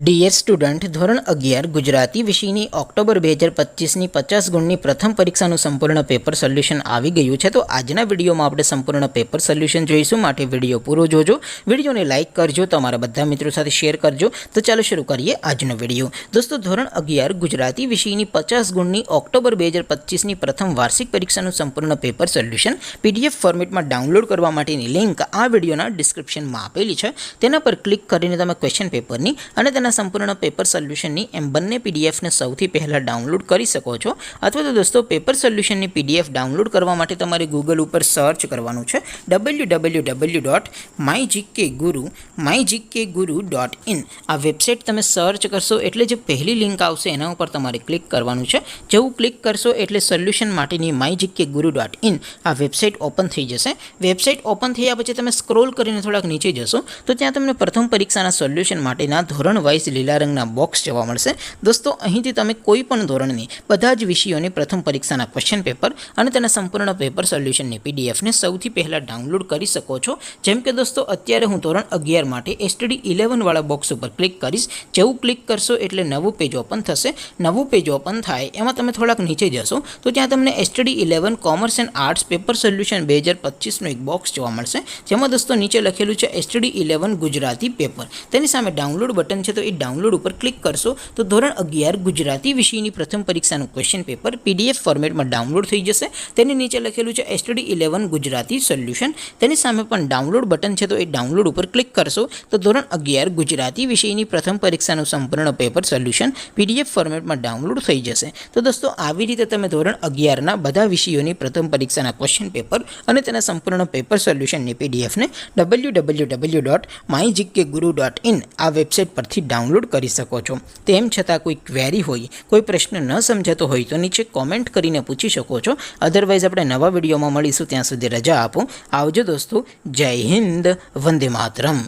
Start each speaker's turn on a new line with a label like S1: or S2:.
S1: Dear student, ધોરણ 11 ગુજરાતી વિષયની October 2025ની 50 ગુણની પ્રથમ પરીક્ષાનું સંપૂર્ણ પેપર સોલ્યુશન આવી ગયું છે। તો આજના વિડીયોમાં આપણે સંપૂર્ણ પેપર સોલ્યુશન જોઈશું, માટે વિડીયો પૂરો જોજો। વિડીયોને લાઇક કરજો, તમારા બધા મિત્રો સાથે શેર કરજો। તો ચાલો શરૂ કરીએ આજનો વિડીયો। દોસ્તો, ધોરણ 11 ગુજરાતી વિષયની 50 ગુણની ઓક્ટોબર 2025ની પ્રથમ વાર્ષિક પરીક્ષાનું સંપૂર્ણ પેપર સોલ્યુશન PDF ફોર્મેટમાં ડાઉનલોડ કરવા માટેની લિંક આ વિડીયોના ડિસ્ક્રિપ્શનમાં આપેલી છે। તેના પર ક્લિક કરીને તમે ક્વેશ્ચન પેપરની અને સંપૂર્ણ પેપર સોલ્યુશનની એમ બંને પીડીએફને સૌથી પહેલાં ડાઉનલોડ કરી શકો છો। અથવા તો દોસ્તો, પેપર સોલ્યુશનની પીડીએફ ડાઉનલોડ કરવા માટે તમારે ગૂગલ ઉપર સર્ચ કરવાનું છે www.mygkguru.in। આ વેબસાઇટ તમે સર્ચ કરશો એટલે જે પહેલી લિંક આવશે એના ઉપર તમારે ક્લિક કરવાનું છે। જેવું ક્લિક કરશો એટલે સોલ્યુશન માટેની mygkguru.in આ વેબસાઇટ ઓપન થઈ જશે। વેબસાઇટ ઓપન થયા પછી તમે સ્ક્રોલ કરીને થોડાક નીચે જશો તો ત્યાં તમને પ્રથમ પરીક્ષાના સોલ્યુશન માટેના ધોરણ વાઇઝ લીલા રંગના બોક્સ જોવા મળશે। દોસ્તો, અહીંથી તમે કોઈ પણ ધોરણની બધા જ વિષયોની પ્રથમ પરીક્ષાના ક્વેશ્ચન પેપર અને તેના સંપૂર્ણ પેપર સોલ્યુશનની પીડીએફને સૌથી પહેલાં ડાઉનલોડ કરી શકો છો। જેમ કે દોસ્તો, અત્યારે હું ધોરણ 11 માટે STD 11 વાળા બોક્સ ઉપર ક્લિક કરીશ। જેવું ક્લિક કરશો એટલે નવું પેજ ઓપન થશે। નવું પેજ ઓપન થાય એમાં તમે થોડાક નીચે જશો તો ત્યાં તમને STD 11 commerce and arts paper solution 2025નું એક બોક્સ જોવા મળશે, જેમાં દોસ્તો નીચે લખેલું છે STD 11 ગુજરાતી પેપર। તેની સામે ડાઉનલોડ બટન છે, તો એ ડાઉનલોડ ઉપર ક્લિક કરશો તો ધોરણ 11 ગુજરાતી વિષયની પ્રથમ પરીક્ષાનું ક્વેશ્ચન પેપર PDF ફોર્મેટમાં ડાઉનલોડ થઈ જશે। તેની નીચે લખેલું છે STD 11 ગુજરાતી સોલ્યુશન। તેની સામે પણ ડાઉનલોડ બટન છે, તો એ ડાઉનલોડ ઉપર ક્લિક કરશો તો ધોરણ 11 ગુજરાતી વિષયની પ્રથમ પરીક્ષાનું સંપૂર્ણ પેપર સોલ્યુશન PDF ફોર્મેટમાં ડાઉનલોડ થઈ જશે। તો દોસ્તો, આવી રીતે તમે ધોરણ 11ના બધા વિષયોની પ્રથમ પરીક્ષાના ક્વેશ્ચન પેપર અને તેના સંપૂર્ણ પેપર સોલ્યુશનની પીડીએફને www.mygkguru.in આ વેબસાઇટ પરથી ડાઉનલોડ કરી શકો છો। તેમ છતાં કોઈ ક્વેરી હોય, કોઈ પ્રશ્ન ન સમજાતો હોય તો નીચે કોમેન્ટ કરીને પૂછી શકો છો। અધરવાઇઝ આપણે નવા વિડીયોમાં મળીશું, ત્યાં સુધી રજા આપો। આવજો દોસ્તો, જય હિન્દ, વંદે માતરમ।